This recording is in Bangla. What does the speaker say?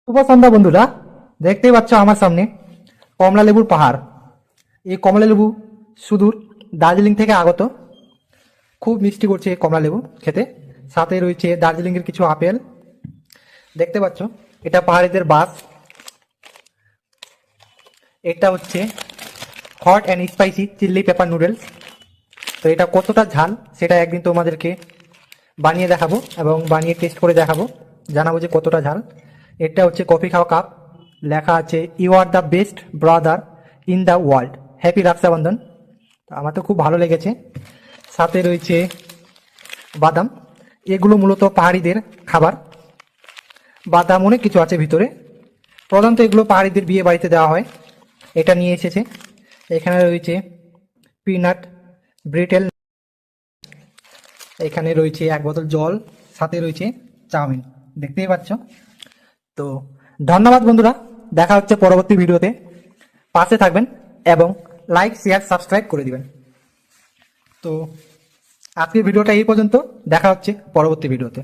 শুভ সন্ধ্যা বন্ধুরা, দেখতেই পাচ্ছ আমার সামনে কমলা লেবুর পাহাড়। এই কমলা লেবু সুদূর দার্জিলিং থেকে আগত। খুব মিষ্টি করছে এই কমলা লেবু খেতে। সাথে রয়েছে দার্জিলিং এর কিছু আপেল। দেখতে পাচ্ছ, এটা পাহাড়িদের বাস। এটা হচ্ছে hot and spicy chilli pepper noodles. তো এটা কতটা ঝাল সেটা একদিন তোমাদেরকে বানিয়ে দেখাবো এবং বানিয়ে টেস্ট করে দেখাবো, জানাবো যে কতটা ঝাল। এটা হচ্ছে কফি খাওয়া কাপ, লেখা আছে you are the best brother in the world, happy Rakshabandhan. তো আমার তো খুব ভালো লেগেছে। সাথে রয়েছে বাদাম, এগুলো মূলত পাহাড়িদের খাবার। বাদাম অনেক কিছু আছে ভিতরে, প্রধানত এগুলো পাহাড়িদের বিয়ে বাড়িতে দেওয়া হয়। এটা নিয়ে এসেছে। এখানে রয়েছে পিনাট ব্রিটেল, এখানে রয়েছে এক বোতল জল, সাথে রয়েছে চাউমিন, দেখতেই পাচ্ছ। তো ধন্যবাদ বন্ধুরা, দেখা হচ্ছে পরবর্তী ভিডিওতে। পাশে থাকবেন এবং লাইক শেয়ার সাবস্ক্রাইব করে দিবেন। তো আজকের ভিডিওটা এই পর্যন্ত, দেখা হচ্ছে পরবর্তী ভিডিওতে।